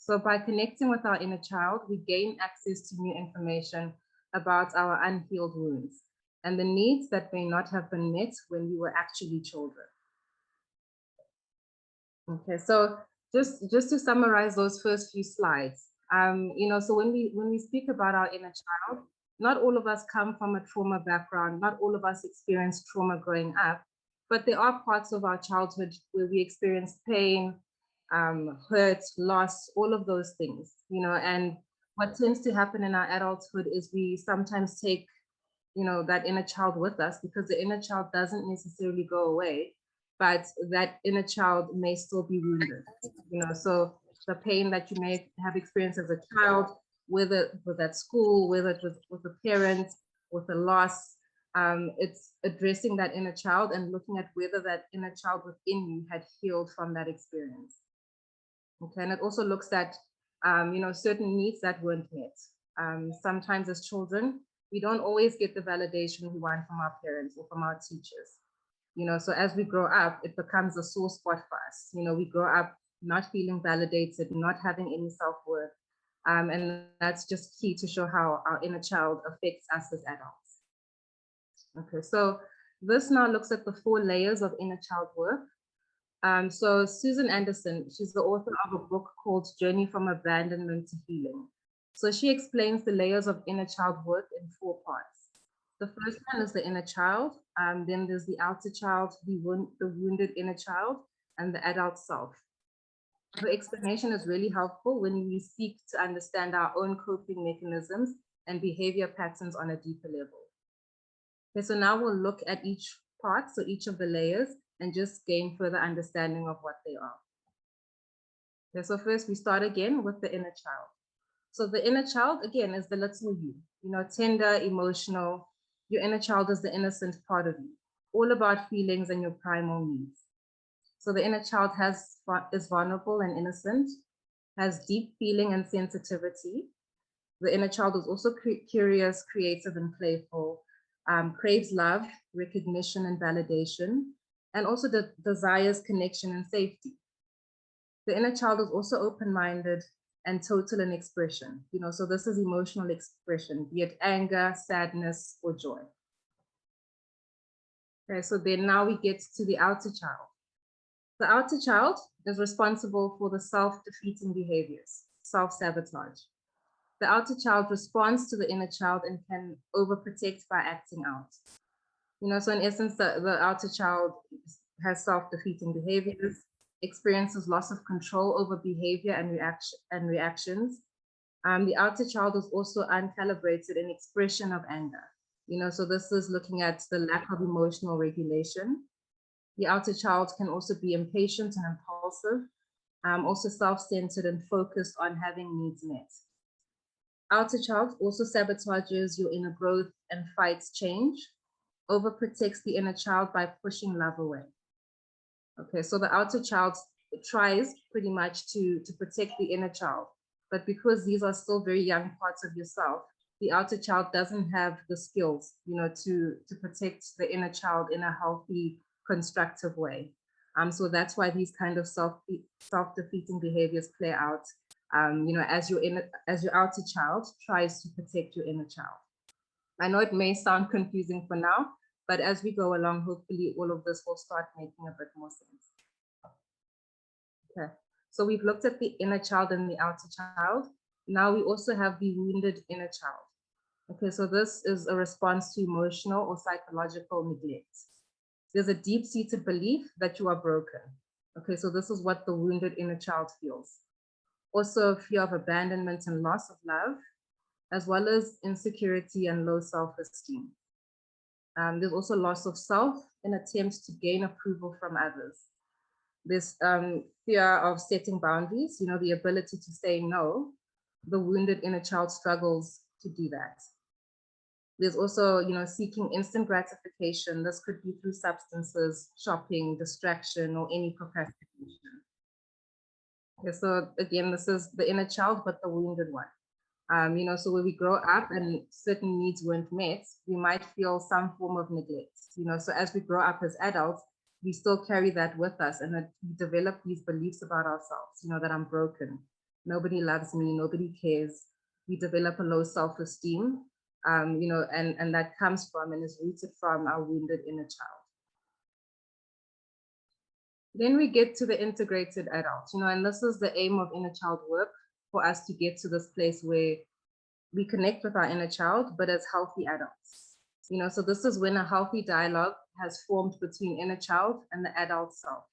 So by connecting with our inner child, we gain access to new information about our unhealed wounds and the needs that may not have been met when we were actually children. Okay, so just to summarize those first few slides, so when we speak about our inner child, not all of us come from a trauma background, not all of us experience trauma growing up, but there are parts of our childhood where we experience pain, hurt, loss, all of those things, and what tends to happen in our adulthood is we sometimes take, that inner child with us, because the inner child doesn't necessarily go away, but that inner child may still be wounded, so the pain that you may have experienced as a child, whether it was at school, whether it was with a parent, with a loss, it's addressing that inner child and looking at whether that inner child within you had healed from that experience. Okay, and it also looks at, certain needs that weren't met. Sometimes as children, we don't always get the validation we want from our parents or from our teachers. So as we grow up, it becomes a sore spot for us. We grow up not feeling validated, not having any self-worth. And that's just key to show how our inner child affects us as adults. Okay, so this now looks at the 4 layers of inner child work. So Susan Anderson, she's the author of a book called Journey from Abandonment to Healing. So she explains the layers of inner child work in 4 parts. The first one is the inner child, then there's the outer child, the wounded inner child, and the adult self. Her explanation is really helpful when we seek to understand our own coping mechanisms and behavior patterns on a deeper level. Okay, so now we'll look at each part, so each of the layers, and just gain further understanding of what they are. Okay, so first we start again with the inner child. So the inner child, again, is the little you, tender, emotional. Your inner child is the innocent part of you, all about feelings and your primal needs. So the inner child is vulnerable and innocent, has deep feeling and sensitivity. The inner child is also curious, creative, and playful, craves love, recognition, and validation, and also desires connection and safety. The inner child is also open-minded and total in expression. So this is emotional expression, be it anger, sadness, or joy. Okay, so then now we get to the outer child. The outer child is responsible for the self-defeating behaviors, self-sabotage. The outer child responds to the inner child and can overprotect by acting out. So in essence, the outer child has self-defeating behaviors, experiences loss of control over behavior and reactions. The outer child is also uncalibrated in expression of anger. So this is looking at the lack of emotional regulation. The outer child can also be impatient and impulsive, also self-centered and focused on having needs met. Outer child also sabotages your inner growth and fights change, overprotects the inner child by pushing love away. Okay, so the outer child tries pretty much to protect the inner child, but because these are still very young parts of yourself, the outer child doesn't have the skills, to protect the inner child in a healthy, constructive way. So that's why these kind of self-defeating behaviors play out, as your outer child tries to protect your inner child. I know it may sound confusing for now, but as we go along, hopefully all of this will start making a bit more sense. Okay, so we've looked at the inner child and the outer child. Now we also have the wounded inner child. Okay, so this is a response to emotional or psychological neglect. There's a deep-seated belief that you are broken. Okay, so this is what the wounded inner child feels. Also fear of abandonment and loss of love, as well as insecurity and low self-esteem. There's also loss of self in attempts to gain approval from others. There's fear of setting boundaries, the ability to say no. The wounded inner child struggles to do that. There's also, seeking instant gratification. This could be through substances, shopping, distraction, or any procrastination. Okay, so again, this is the inner child, but the wounded one. So when we grow up and certain needs weren't met, we might feel some form of neglect. So as we grow up as adults, we still carry that with us, and that we develop these beliefs about ourselves, that I'm broken. nobody loves me, nobody cares. We develop a low self-esteem, and that comes from and is rooted from our wounded inner child. Then we get to the integrated adult, and this is the aim of inner child work, for us to get to this place where we connect with our inner child, but as healthy adults. So this is when a healthy dialogue has formed between inner child and the adult self.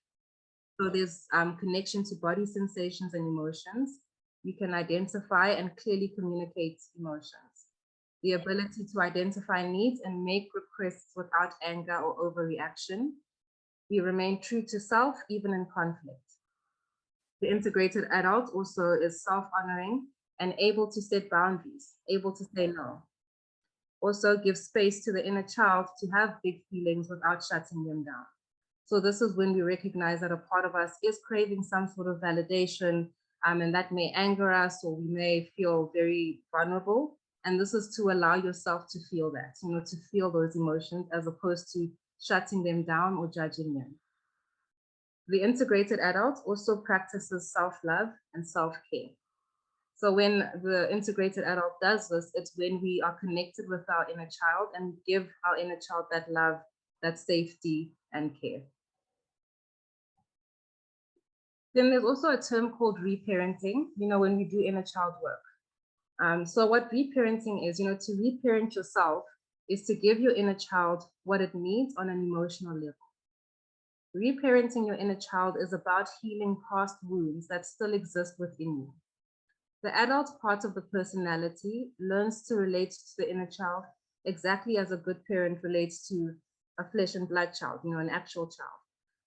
So there's connection to body sensations and emotions. You can identify and clearly communicate emotions. The ability to identify needs and make requests without anger or overreaction. We remain true to self, even in conflict. The integrated adult also is self-honoring and able to set boundaries, able to say no. Also give space to the inner child to have big feelings without shutting them down. So this is when we recognize that a part of us is craving some sort of validation, and that may anger us, or we may feel very vulnerable. And this is to allow yourself to feel that, to feel those emotions, as opposed to shutting them down or judging them. The integrated adult also practices self-love and self-care. So when the integrated adult does this, it's when we are connected with our inner child and give our inner child that love, that safety and care. Then there's also a term called reparenting, when we do inner child work. So what reparenting is, to reparent yourself is to give your inner child what it needs on an emotional level. Reparenting your inner child is about healing past wounds that still exist within you. The adult part of the personality learns to relate to the inner child exactly as a good parent relates to a flesh and blood child, an actual child,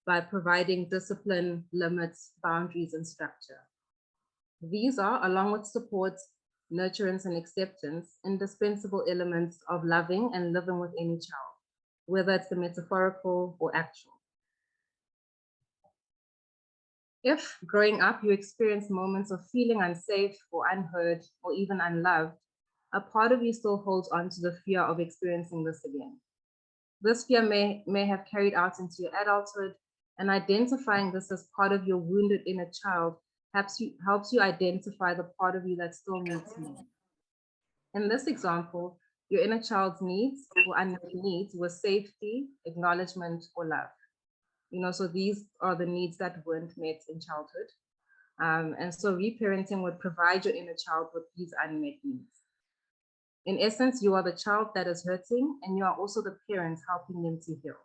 by providing discipline, limits, boundaries, and structure. These are, along with support, nurturance, and acceptance, indispensable elements of loving and living with any child, whether it's the metaphorical or actual. If growing up you experience moments of feeling unsafe or unheard or even unloved, a part of you still holds on to the fear of experiencing this again. This fear may have carried out into your adulthood, and identifying this as part of your wounded inner child helps you identify the part of you that still needs more. In this example, your inner child's needs or unmet needs were safety, acknowledgement, or love. So these are the needs that weren't met in childhood. And so reparenting would provide your inner child with these unmet needs. In essence, you are the child that is hurting, and you are also the parents helping them to heal.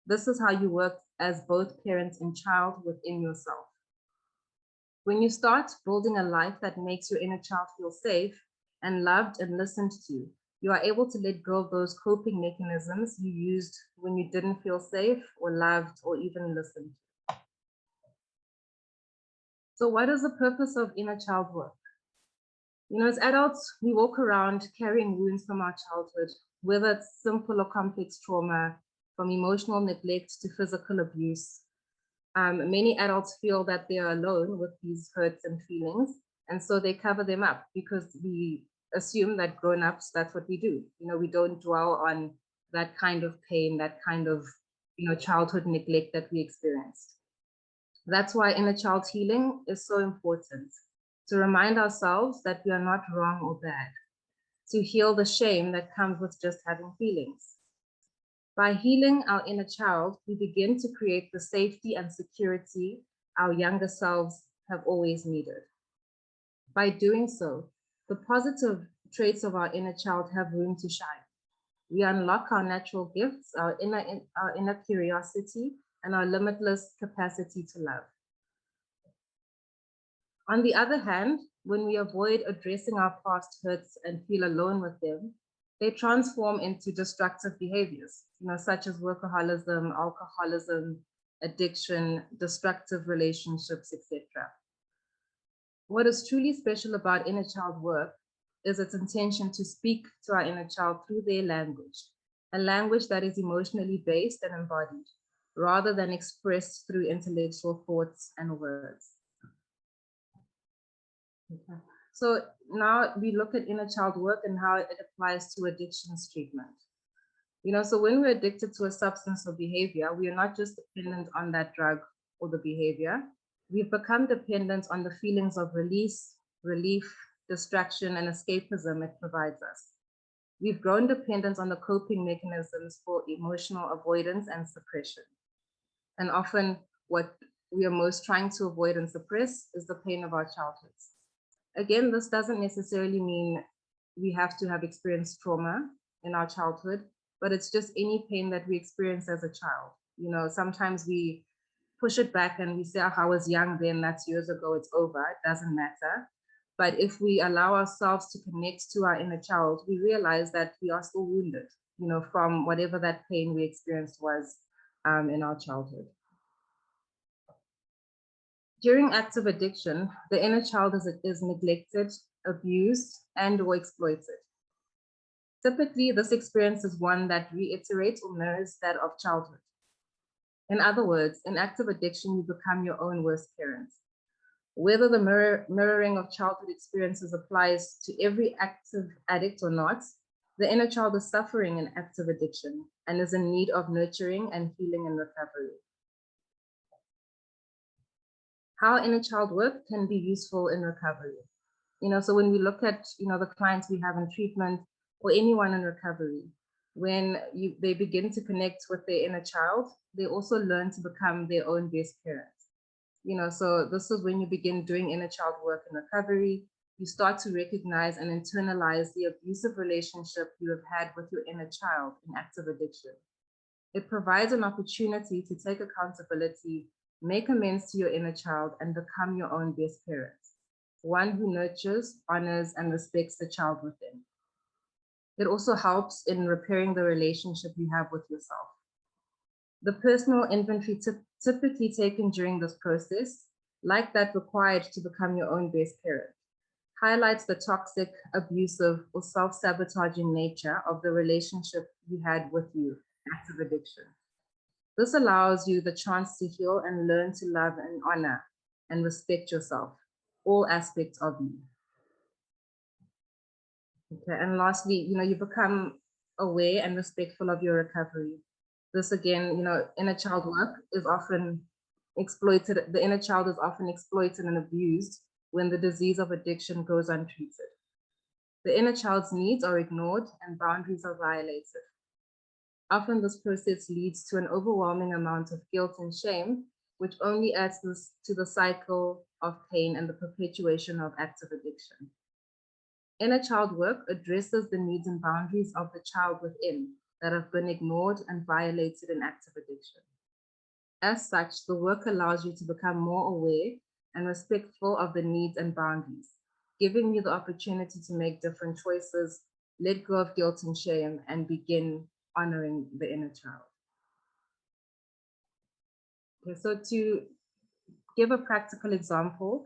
This is how you work as both parents and child within yourself. When you start building a life that makes your inner child feel safe and loved and listened to, you are able to let go of those coping mechanisms you used when you didn't feel safe or loved or even listened to. So what is the purpose of inner child work? As adults, we walk around carrying wounds from our childhood, whether it's simple or complex trauma, from emotional neglect to physical abuse. Many adults feel that they are alone with these hurts and feelings, and so they cover them up because we assume that grown-ups, that's what we do. We don't dwell on that kind of pain, that kind of childhood neglect that we experienced. That's why inner child healing is so important, to remind ourselves that we are not wrong or bad, to heal the shame that comes with just having feelings. By healing our inner child, we begin to create the safety and security our younger selves have always needed. By doing so, the positive traits of our inner child have room to shine. We unlock our natural gifts, our inner curiosity, and our limitless capacity to love. On the other hand, when we avoid addressing our past hurts and feel alone with them, they transform into destructive behaviors, such as workaholism, alcoholism, addiction, destructive relationships, etc. What is truly special about inner child work is its intention to speak to our inner child through their language, a language that is emotionally based and embodied, rather than expressed through intellectual thoughts and words. Okay. So now we look at inner child work and how it applies to addictions treatment. So when we're addicted to a substance or behavior, we are not just dependent on that drug or the behavior. We've become dependent on the feelings of release, relief, distraction, and escapism it provides us. We've grown dependent on the coping mechanisms for emotional avoidance and suppression. And often what we are most trying to avoid and suppress is the pain of our childhoods. Again, this doesn't necessarily mean we have to have experienced trauma in our childhood, but it's just any pain that we experience as a child. You know, sometimes we push it back and we say, oh, I was young then, that's years ago, it's over, it doesn't matter. But if we allow ourselves to connect to our inner child, we realize that we are still wounded, you know, from whatever that pain we experienced was in our childhood. During active addiction, the inner child is neglected, abused, and or exploited. Typically, this experience is one that reiterates or mirrors that of childhood. In other words, in active addiction, you become your own worst parent. Whether the mirroring of childhood experiences applies to every active addict or not, the inner child is suffering in active addiction and is in need of nurturing and healing and recovery. How inner child work can be useful in recovery. You know, so when we look at, you know, the clients we have in treatment or anyone in recovery, when they begin to connect with their inner child, they also learn to become their own best parent. You know, so this is when you begin doing inner child work in recovery, you start to recognize and internalize the abusive relationship you have had with your inner child in active addiction. It provides an opportunity to take accountability, make amends to your inner child, and become your own best parent, one who nurtures, honors, and respects the child within. It also helps in repairing the relationship you have with yourself. The personal inventory typically taken during this process, like that required to become your own best parent, highlights the toxic, abusive, or self-sabotaging nature of the relationship you had with you, active addiction. This allows you the chance to heal and learn to love and honor and respect yourself, all aspects of you. Okay, and lastly, you know, you become aware and respectful of your recovery. This again, you know, inner child work is often exploited. The inner child is often exploited and abused when the disease of addiction goes untreated. The inner child's needs are ignored and boundaries are violated. Often this process leads to an overwhelming amount of guilt and shame, which only adds to the cycle of pain and the perpetuation of active addiction. Inner child work addresses the needs and boundaries of the child within that have been ignored and violated in active addiction. As such, the work allows you to become more aware and respectful of the needs and boundaries, giving you the opportunity to make different choices, let go of guilt and shame, and begin honoring the inner child. Okay, so to give a practical example,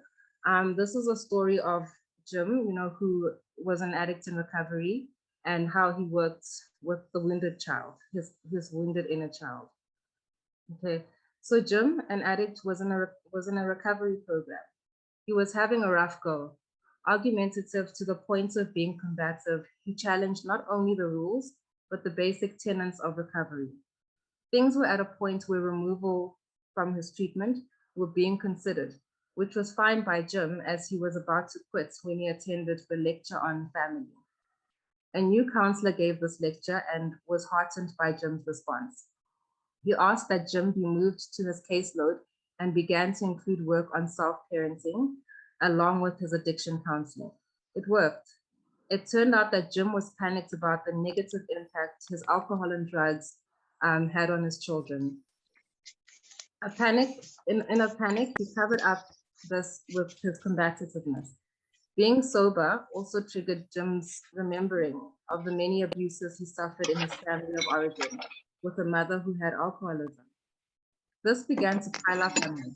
this is a story of Jim, you know, who was an addict in recovery and how he worked with the wounded child, his wounded inner child. Okay, so Jim, an addict, was in a recovery program. He was having a rough go, argumentative to the point of being combative. He challenged not only the rules, but the basic tenets of recovery. Things were at a point where removal from his treatment were being considered, which was fine by Jim as he was about to quit when he attended the lecture on family. A new counselor gave this lecture and was heartened by Jim's response. He asked that Jim be moved to his caseload and began to include work on self-parenting along with his addiction counseling. It worked. It turned out that Jim was panicked about the negative impact his alcohol and drugs had on his children. In a panic, he covered up this with his combativeness. Being sober also triggered Jim's remembering of the many abuses he suffered in his family of origin with a mother who had alcoholism. This began to pile up on him.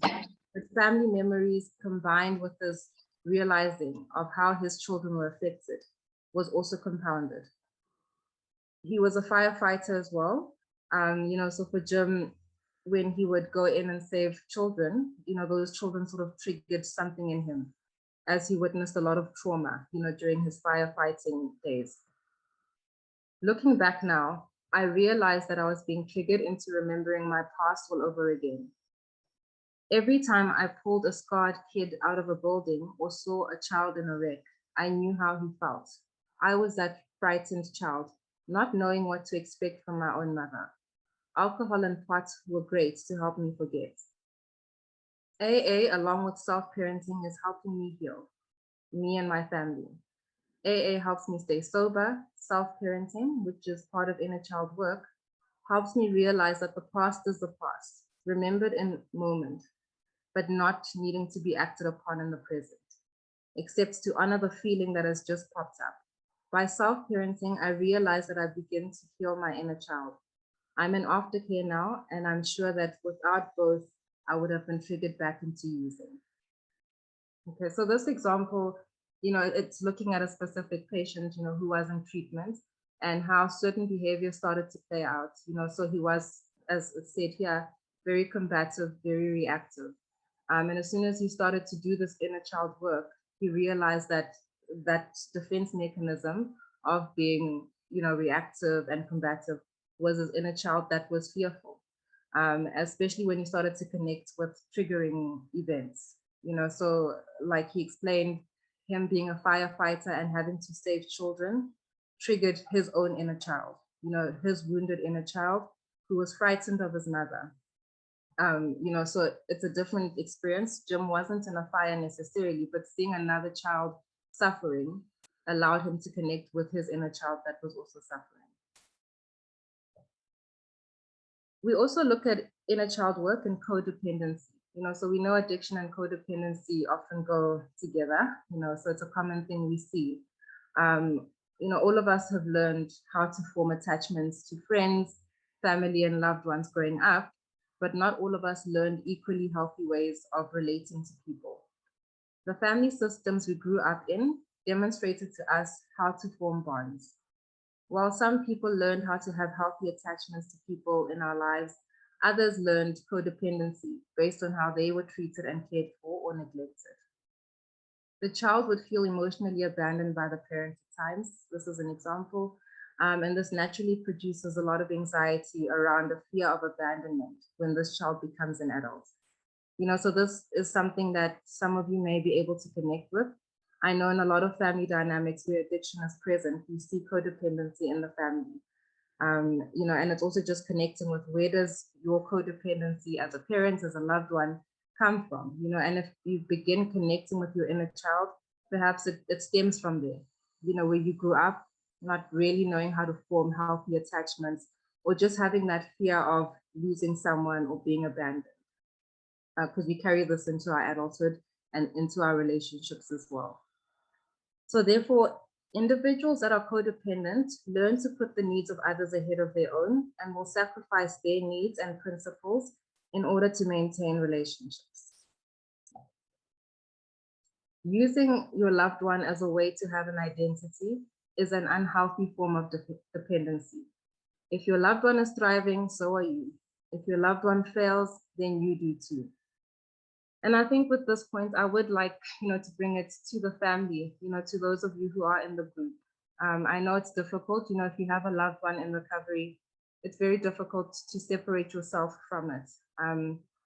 His family memories combined with his realizing of how his children were affected was also compounded. He was a firefighter as well. You know, so for Jim, when he would go in and save children, you know, those children sort of triggered something in him as he witnessed a lot of trauma, you know, during his firefighting days. Looking back now, I realized that I was being triggered into remembering my past all over again. Every time I pulled a scarred kid out of a building or saw a child in a wreck, I knew how he felt. I was that frightened child, not knowing what to expect from my own mother. Alcohol and pot were great to help me forget. AA, along with self-parenting, is helping me heal, me and my family. AA helps me stay sober. Self-parenting, which is part of inner child work, helps me realize that the past is the past, remembered in moment, but not needing to be acted upon in the present, except to honor the feeling that has just popped up. By self-parenting, I realize that I begin to heal my inner child. I'm in aftercare now, and I'm sure that without both, I would have been triggered back into using. Okay, so this example, it's looking at a specific patient, who was in treatment and how certain behaviors started to play out, so he was, as it said here, very combative, very reactive. And as soon as he started to do this inner child work, he realized that that defense mechanism of being, reactive and combative was his inner child that was fearful, especially when he started to connect with triggering events. So like he explained, him being a firefighter and having to save children triggered his own inner child, his wounded inner child who was frightened of his mother. So it's a different experience. Jim wasn't in a fire necessarily, but seeing another child suffering allowed him to connect with his inner child that was also suffering. We also look at inner child work and codependency. So we know addiction and codependency often go together, so it's a common thing we see. All of us have learned how to form attachments to friends, family, and loved ones growing up, but not all of us learned equally healthy ways of relating to people. The family systems we grew up in demonstrated to us how to form bonds. While some people learned how to have healthy attachments to people in our lives, others learned codependency based on how they were treated and cared for or neglected. The child would feel emotionally abandoned by the parent at times. This is an example. And this naturally produces a lot of anxiety around the fear of abandonment when this child becomes an adult. So this is something that some of you may be able to connect with. I know in a lot of family dynamics where addiction is present, you see codependency in the family. And it's also just connecting with where does your codependency as a parent, as a loved one, come from, and if you begin connecting with your inner child, perhaps it stems from there, where you grew up not really knowing how to form healthy attachments or just having that fear of losing someone or being abandoned, because we carry this into our adulthood and into our relationships as well. So therefore, individuals that are codependent learn to put the needs of others ahead of their own and will sacrifice their needs and principles in order to maintain relationships. Using your loved one as a way to have an identity is an unhealthy form of dependency. If your loved one is thriving, so are you. If your loved one fails, then you do too. And I think with this point, I would like, to bring it to the family, to those of you who are in the group. I know it's difficult, if you have a loved one in recovery, it's very difficult to separate yourself from it.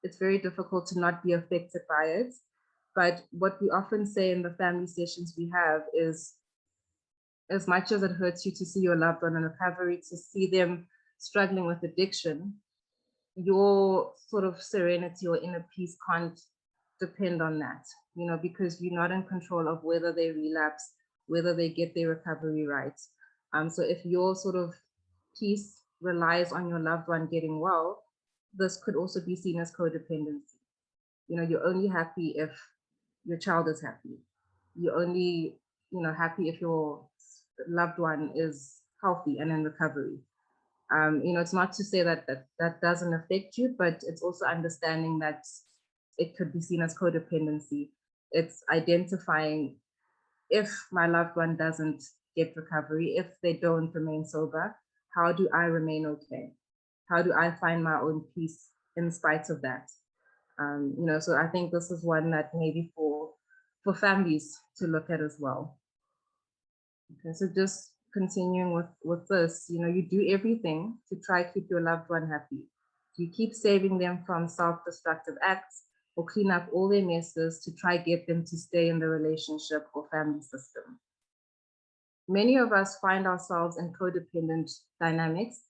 It's very difficult to not be affected by it. But what we often say in the family sessions we have is, as much as it hurts you to see your loved one in recovery, to see them struggling with addiction, your sort of serenity or inner peace can't depend on that, because you're not in control of whether they relapse, whether they get their recovery right. So if your sort of peace relies on your loved one getting well, this could also be seen as codependency. You're only happy if your child is happy. You're only, happy if your loved one is healthy and in recovery. It's not to say that doesn't affect you, but it's also understanding that it could be seen as codependency. It's identifying, if my loved one doesn't get recovery, if they don't remain sober, how do I remain okay? How do I find my own peace in spite of that? So I think this is one that maybe for families to look at as well. Okay, so just continuing with this, you do everything to try to keep your loved one happy. You keep saving them from self-destructive acts or clean up all their messes to try get them to stay in the relationship or family system. Many of us find ourselves in codependent dynamics,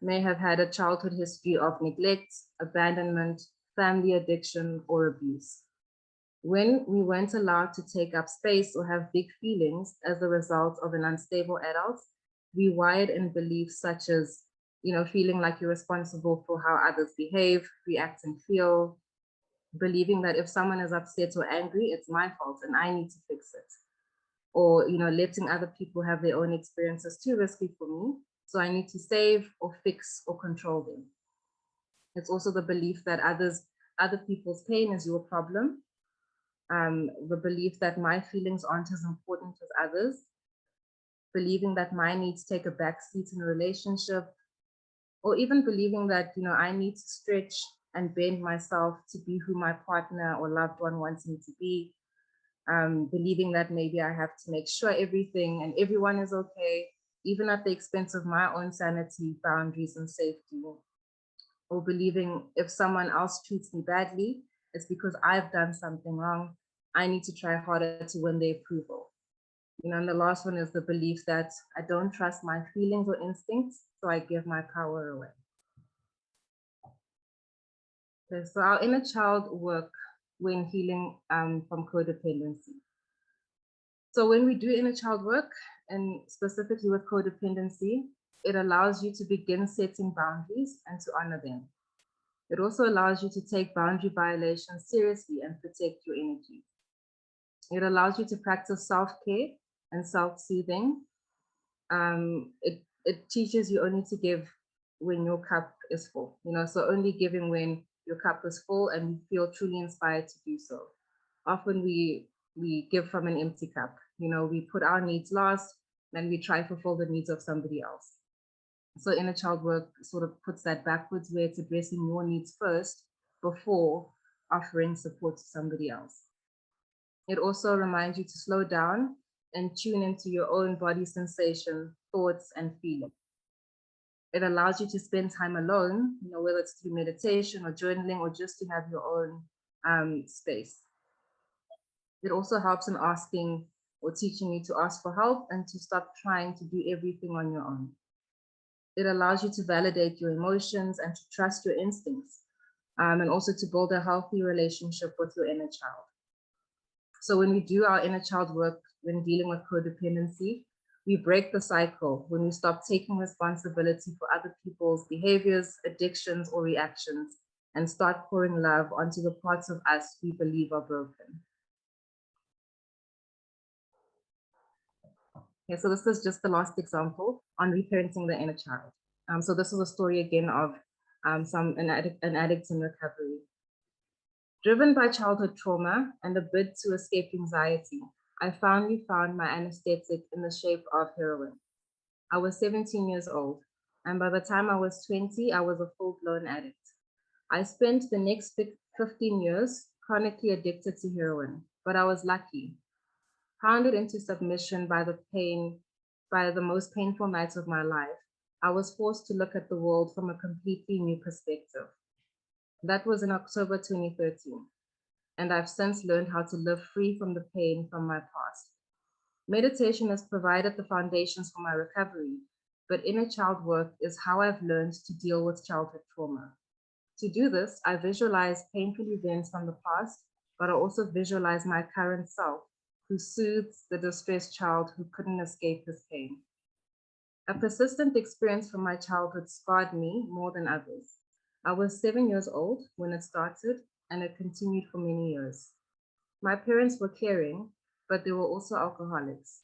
may have had a childhood history of neglect, abandonment, family addiction, or abuse. When we weren't allowed to take up space or have big feelings as a result of an unstable adult, we wired in beliefs such as, feeling like you're responsible for how others behave, react, and feel, believing that if someone is upset or angry, it's my fault and I need to fix it. Or, letting other people have their own experiences too risky for me, so I need to save or fix or control them. It's also the belief that other people's pain is your problem. The belief that my feelings aren't as important as others, believing that my needs take a backseat in a relationship, or even believing that, I need to stretch and bend myself to be who my partner or loved one wants me to be, believing that maybe I have to make sure everything and everyone is okay, even at the expense of my own sanity, boundaries, and safety, or believing if someone else treats me badly, it's because I've done something wrong. I need to try harder to win their approval. And the last one is the belief that I don't trust my feelings or instincts, so I give my power away. Okay, so our inner child work when healing from codependency. So when we do inner child work, and specifically with codependency, it allows you to begin setting boundaries and to honor them. It also allows you to take boundary violations seriously and protect your energy. It allows you to practice self-care and self-soothing. It teaches you only to give when your cup is full, so only giving when your cup is full and you feel truly inspired to do so. Often we give from an empty cup, we put our needs last and we try to fulfill the needs of somebody else. So inner child work sort of puts that backwards, where it's addressing your needs first before offering support to somebody else. It also reminds you to slow down and tune into your own body sensation, thoughts, and feelings. It allows you to spend time alone, whether it's through meditation or journaling or just to have your own space. It also helps in asking or teaching you to ask for help and to stop trying to do everything on your own. It allows you to validate your emotions and to trust your instincts, and also to build a healthy relationship with your inner child. So when we do our inner child work, when dealing with codependency, we break the cycle when we stop taking responsibility for other people's behaviors, addictions, or reactions, and start pouring love onto the parts of us we believe are broken. Okay, so this is just the last example on reparenting the inner child. So this is a story again of an addict in recovery. Driven by childhood trauma and a bid to escape anxiety, I finally found my anesthetic in the shape of heroin. I was 17 years old, and by the time I was 20, I was a full-blown addict. I spent the next 15 years chronically addicted to heroin, but I was lucky. Pounded into submission by the most painful nights of my life, I was forced to look at the world from a completely new perspective. That was in October 2013, and I've since learned how to live free from the pain from my past. Meditation has provided the foundations for my recovery, but inner child work is how I've learned to deal with childhood trauma. To do this, I visualize painful events from the past, but I also visualize my current self, who soothes the distressed child who couldn't escape his pain. A persistent experience from my childhood scarred me more than others. I was 7 years old when it started, and it continued for many years. My parents were caring, but they were also alcoholics.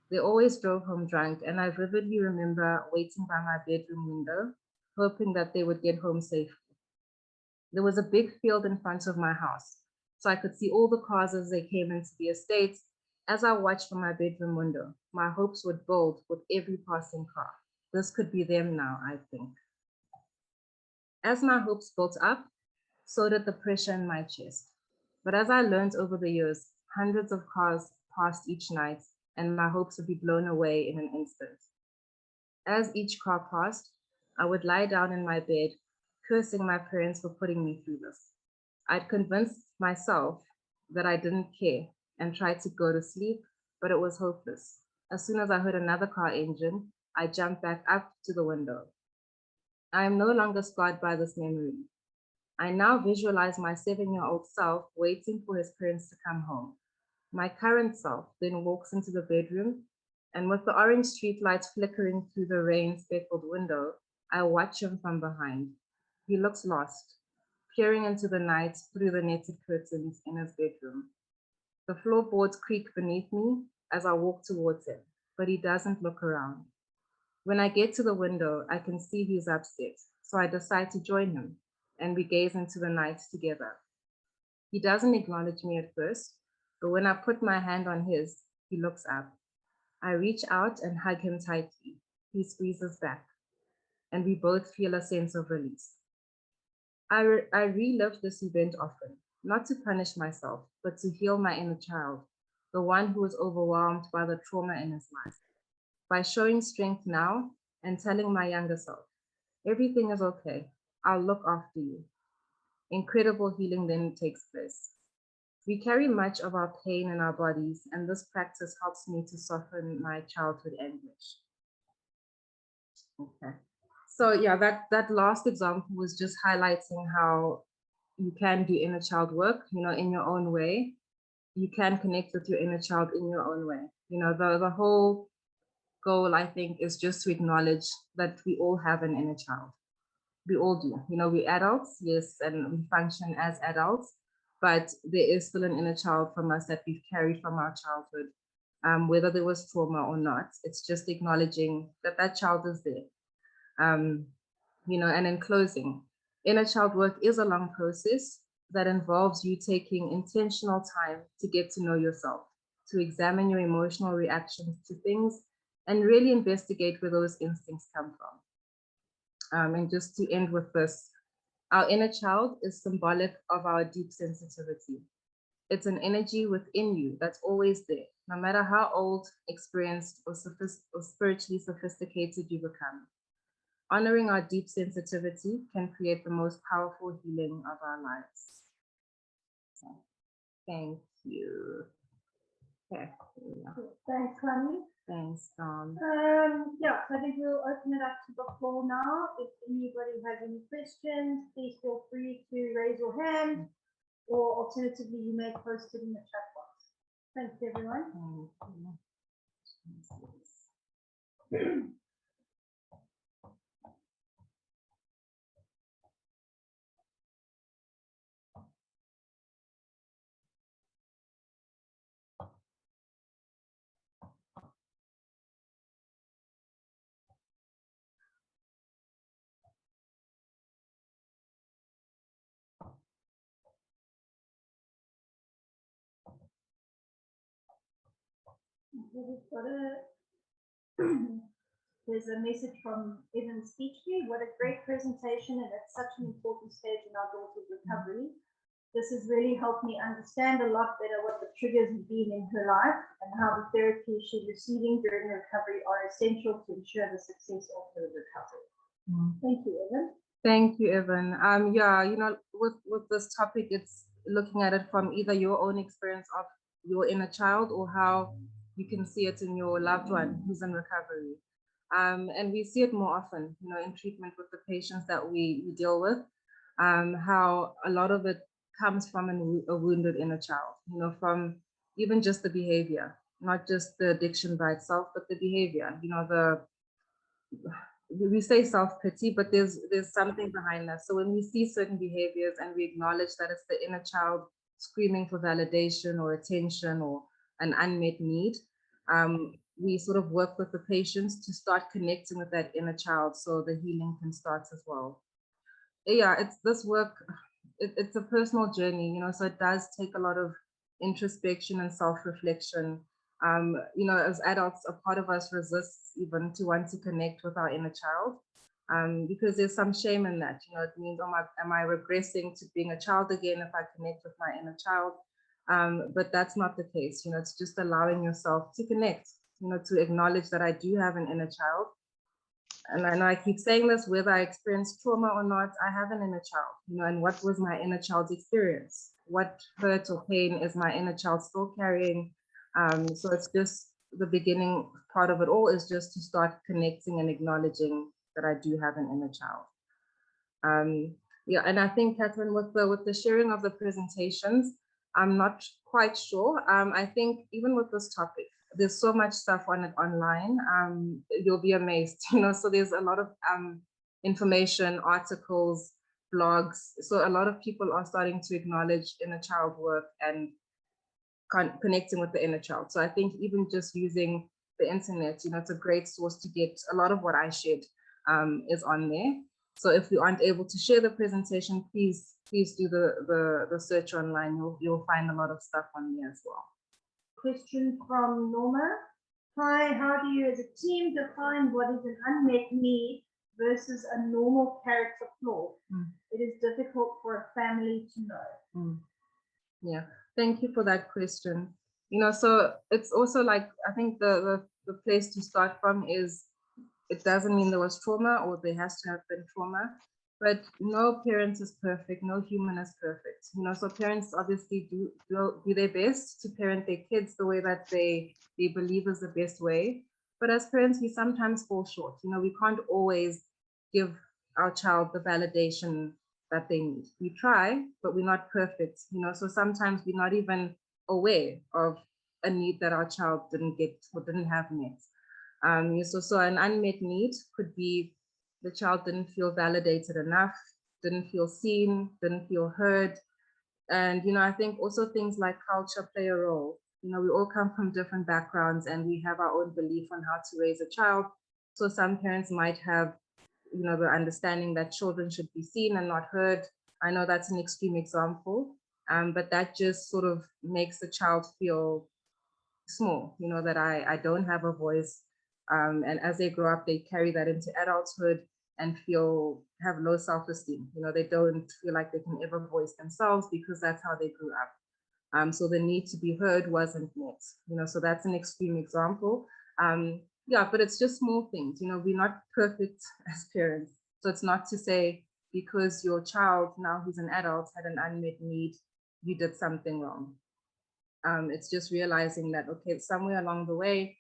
They always drove home drunk, and I vividly remember waiting by my bedroom window, hoping that they would get home safely. There was a big field in front of my house, so I could see all the cars as they came into the estate. As I watched from my bedroom window, my hopes would build with every passing car. This could be them now, I think. As my hopes built up, so did the pressure in my chest. But as I learned over the years, hundreds of cars passed each night, and my hopes would be blown away in an instant. As each car passed, I would lie down in my bed, cursing my parents for putting me through this. I'd convinced myself that I didn't care and tried to go to sleep, but it was hopeless. As soon as I heard another car engine, I jumped back up to the window. I am no longer scarred by this memory. I now visualize my 7-year-old self waiting for his parents to come home. My current self then walks into the bedroom, and with the orange streetlights flickering through the rain-speckled window, I watch him from behind. He looks lost, peering into the night through the netted curtains in his bedroom. The floorboards creak beneath me as I walk towards him, but he doesn't look around. When I get to the window, I can see he's upset, so I decide to join him, and we gaze into the night together. He doesn't acknowledge me at first, but when I put my hand on his, he looks up. I reach out and hug him tightly. He squeezes back, and we both feel a sense of release. I relive this event often, not to punish myself, but to heal my inner child, the one who was overwhelmed by the trauma in his life. By showing strength now and telling my younger self, everything is okay, I'll look after you. Incredible healing then takes place. We carry much of our pain in our bodies, and this practice helps me to soften my childhood anguish. Okay. So yeah, that last example was just highlighting how you can do inner child work, in your own way. You can connect with your inner child in your own way. The whole goal, I think, is just to acknowledge that we all have an inner child. We all do. We're adults, yes, and we function as adults, but there is still an inner child from us that we've carried from our childhood, whether there was trauma or not. It's just acknowledging that that child is there. And in closing, inner child work is a long process that involves you taking intentional time to get to know yourself, to examine your emotional reactions to things, and really investigate where those instincts come from. And just to end with this, our inner child is symbolic of our deep sensitivity. It's an energy within you that's always there, no matter how old, experienced, or spiritually sophisticated you become. Honoring our deep sensitivity can create the most powerful healing of our lives. So, thank you. Okay. Thanks, Hlami. Thanks, Yeah, so I think we'll open it up to the floor now. If anybody has any questions, please feel free to raise your hand, or alternatively, you may post it in the chat box. Thanks, everyone. There's a message from Evan Speechley. What a great presentation, and at such an important stage in our daughter's recovery. This has really helped me understand a lot better what the triggers have been in her life and how the therapy she's receiving during her recovery are essential to ensure the success of her recovery. Thank you, Evan. Thank you, Evan. Yeah, with this topic, it's looking at it from either your own experience of your inner child or how you can see it in your loved one who's in recovery. And we see it more often, in treatment with the patients that we deal with, how a lot of it comes from a wounded inner child, from even just the behavior, not just the addiction by itself, but the behavior, we say self-pity, but there's something behind that. So when we see certain behaviors and we acknowledge that it's the inner child screaming for validation or attention or an unmet need, we sort of work with the patients to start connecting with that inner child so the healing can start as well. Yeah, it's this work, it's a personal journey, so it does take a lot of introspection and self-reflection. As adults, a part of us resists even to want to connect with our inner child, because there's some shame in that. It means, am I regressing to being a child again if I connect with my inner child? But that's not the case. It's just allowing yourself to connect, to acknowledge that I do have an inner child. And I know I keep saying this, whether I experience trauma or not, I have an inner child, and what was my inner child's experience? what hurt or pain is my inner child still carrying? So it's just the beginning part of it all is just to start connecting and acknowledging that I do have an inner child. Yeah, and I think, Catherine, with the sharing of the presentations, I'm not quite sure. I think even with this topic, there's so much stuff on it online. You'll be amazed, so there's a lot of information, articles, blogs. So a lot of people are starting to acknowledge inner child work and connecting with the inner child. So I think even just using the internet, it's a great source to get a lot of what I shared is on there. So if you aren't able to share the presentation, please do the search online. You'll find a lot of stuff on there as well. Question from Norma. Hi, how do you as a team define what is an unmet need versus a normal character flaw? It is difficult for a family to know. Yeah, thank you for that question. So it's also like, I think the place to start from is, it doesn't mean there was trauma or there has to have been trauma, but no parent is perfect, no human is perfect. So parents obviously do their best to parent their kids the way that they believe is the best way. But as parents, we sometimes fall short. We can't always give our child the validation that they need. We try, but we're not perfect. So sometimes we're not even aware of a need that our child didn't get or didn't have met. So an unmet need could be the child didn't feel validated enough, didn't feel seen, didn't feel heard. And, I think also things like culture play a role. We all come from different backgrounds and we have our own belief on how to raise a child. So some parents might have, the understanding that children should be seen and not heard. I know that's an extreme example, but that just sort of makes the child feel small, that I don't have a voice. And as they grow up, they carry that into adulthood and have low self-esteem. They don't feel like they can ever voice themselves because that's how they grew up. So the need to be heard wasn't met. So that's an extreme example. Yeah, but it's just small things. We're not perfect as parents. So it's not to say because your child, now who's an adult, had an unmet need, you did something wrong. It's just realizing that, okay, somewhere along the way,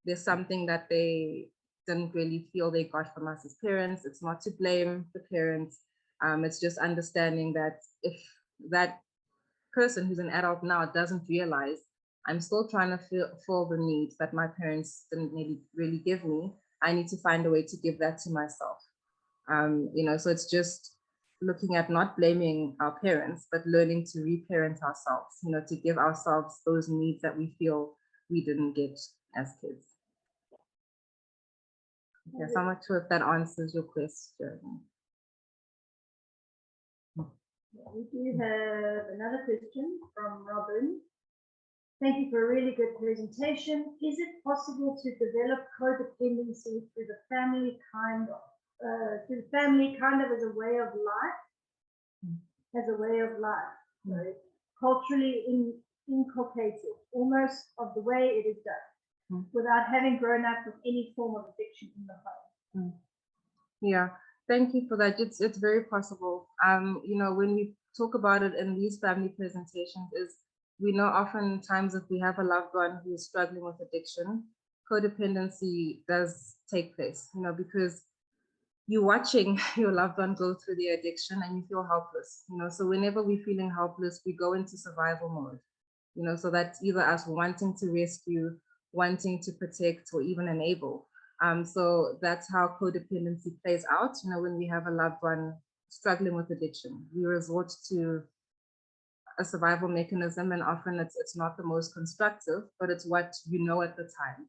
there's something that they didn't really feel they got from us as parents. It's not to blame the parents. It's just understanding that if that person who's an adult now doesn't realize I'm still trying to fill the needs that my parents didn't really give me, I need to find a way to give that to myself. So it's just looking at not blaming our parents, but learning to reparent ourselves, to give ourselves those needs that we feel we didn't get as kids. Okay, so I'm not sure if that answers your question. We do have another question from Robin. Thank you for a really good presentation. Is it possible to develop codependency through the family kind of as a way of life? So culturally inculcated, almost of the way it is done, without having grown up with any form of addiction in the home. Yeah, thank you for that. It's very possible. When we talk about it in these family presentations, we know oftentimes if we have a loved one who is struggling with addiction, codependency does take place, because you're watching your loved one go through the addiction and you feel helpless. So whenever we're feeling helpless, we go into survival mode. So that's either us wanting to rescue, wanting to protect, or even enable. So that's how codependency plays out. When we have a loved one struggling with addiction, we resort to a survival mechanism, and often it's not the most constructive, but it's what at the time.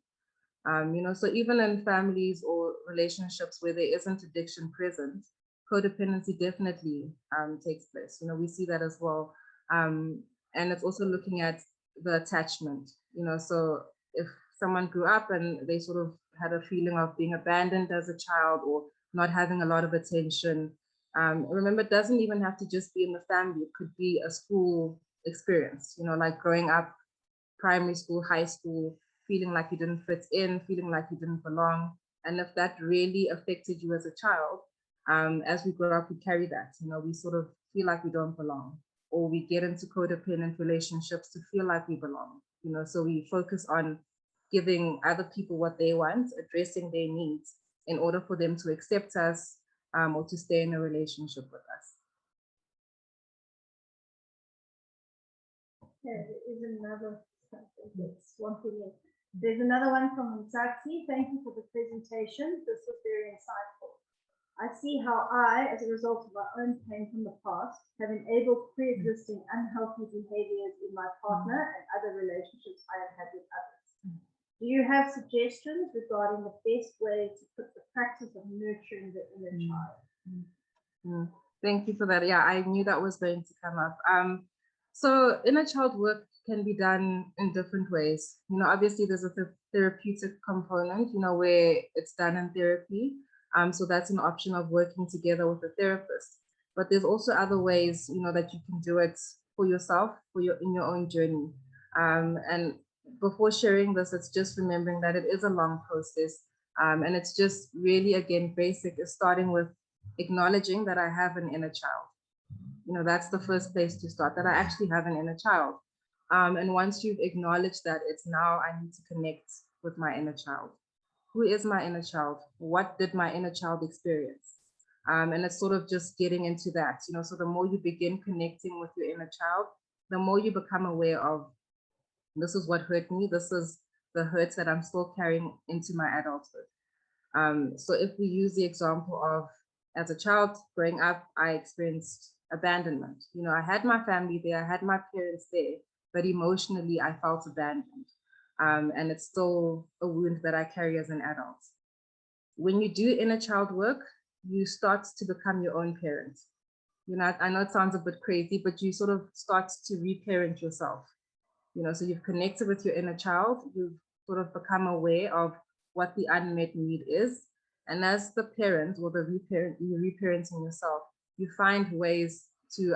So even in families or relationships where there isn't addiction present, codependency definitely takes place. We see that as well. And it's also looking at the attachment, so if someone grew up and they sort of had a feeling of being abandoned as a child or not having a lot of attention, remember, it doesn't even have to just be in the family. It could be a school experience, like growing up, primary school, high school, feeling like you didn't fit in, feeling like you didn't belong. And if that really affected you as a child, as we grow up, we carry that. We sort of feel like we don't belong. or we get into codependent relationships to feel like we belong. So we focus on giving other people what they want, addressing their needs in order for them to accept us, or to stay in a relationship with us. Okay, there's another one from Msatsi. Thank you for the presentation. This was very insightful. I see how I, as a result of my own pain from the past, have enabled pre-existing unhealthy behaviors in my partner and other relationships I have had with others. Do you have suggestions regarding the best way to put the practice of nurturing the inner child? Thank you for that. Yeah, I knew that was going to come up. So inner child work can be done in different ways. Obviously there's a therapeutic component, where it's done in therapy. So that's an option of working together with a therapist. But there's also other ways, that you can do it for yourself, in your own journey. And before sharing this, it's just remembering that it is a long process. And it's just really, again, basic is starting with acknowledging that I have an inner child. That's the first place to start, that I actually have an inner child. And once you've acknowledged that, it's now I need to connect with my inner child. Who is my inner child? What did my inner child experience? And it's sort of just getting into that, so the more you begin connecting with your inner child, the more you become aware of, this is what hurt me. This is the hurts that I'm still carrying into my adulthood. So if we use the example of, as a child growing up, I experienced abandonment. I had my family there, I had my parents there, but emotionally I felt abandoned. And it's still a wound that I carry as an adult. When you do inner child work, you start to become your own parent. I know it sounds a bit crazy, but you sort of start to reparent yourself. So you've connected with your inner child, you've sort of become aware of what the unmet need is. And as the parent or the reparent, you're reparenting yourself, you find ways to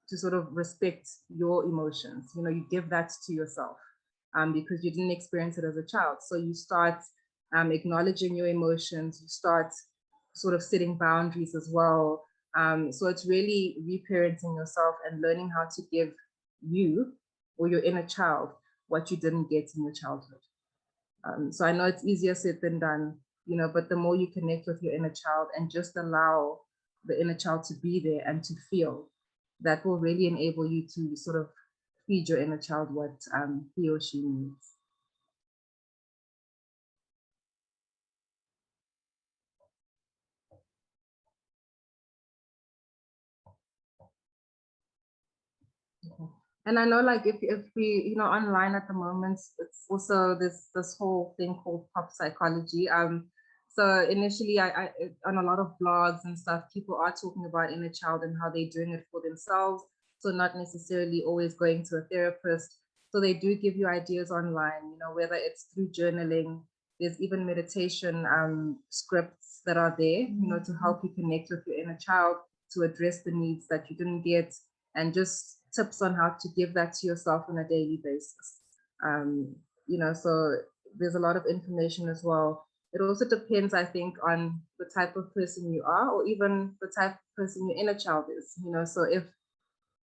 sort of respect your emotions. You give that to yourself, because you didn't experience it as a child. So you start acknowledging your emotions, you start sort of setting boundaries as well. So it's really reparenting yourself and learning how to give you or your inner child what you didn't get in your childhood. So I know it's easier said than done, but the more you connect with your inner child and just allow the inner child to be there and to feel, that will really enable you to sort of feed your inner child what he or she needs. And I know, like, if we, online at the moment, it's also this whole thing called pop psychology. So initially, I on a lot of blogs and stuff, people are talking about inner child and how they're doing it for themselves. So not necessarily always going to a therapist. So they do give you ideas online, whether it's through journaling. There's even meditation scripts that are there, to help you connect with your inner child, to address the needs that you didn't get, and just tips on how to give that to yourself on a daily basis. So there's a lot of information as well. It also depends, I think, on the type of person you are, or even the type of person your inner child is. So if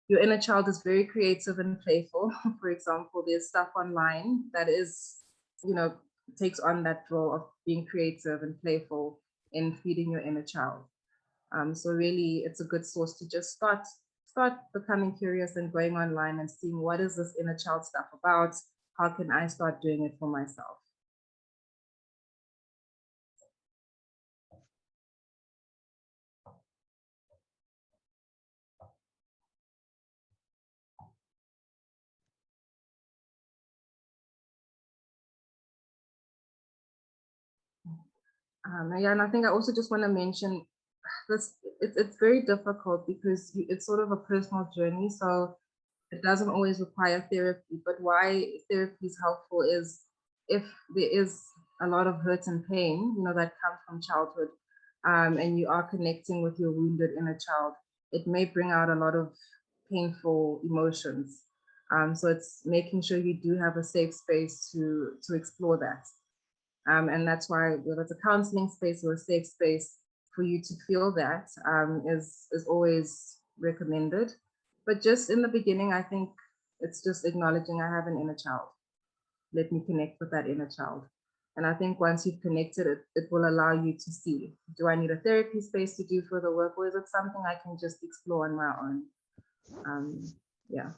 your inner child is very creative and playful, for example, there's stuff online that is, takes on that role of being creative and playful in feeding your inner child. So really, it's a good source to just start becoming curious and going online and seeing, what is this inner child stuff about? How can I start doing it for myself? Yeah, and I think I also just want to mention this. It's very difficult because it's sort of a personal journey. So it doesn't always require therapy, but why therapy is helpful is if there is a lot of hurt and pain, that comes from childhood, and you are connecting with your wounded inner child, it may bring out a lot of painful emotions. So it's making sure you do have a safe space to explore that. And that's why, whether it's a counseling space or a safe space for you to feel that, is always recommended. But just in the beginning, I think it's just acknowledging I have an inner child. Let me connect with that inner child. And I think once you've connected it, it will allow you to see, do I need a therapy space to do further work, or is it something I can just explore on my own? Yeah.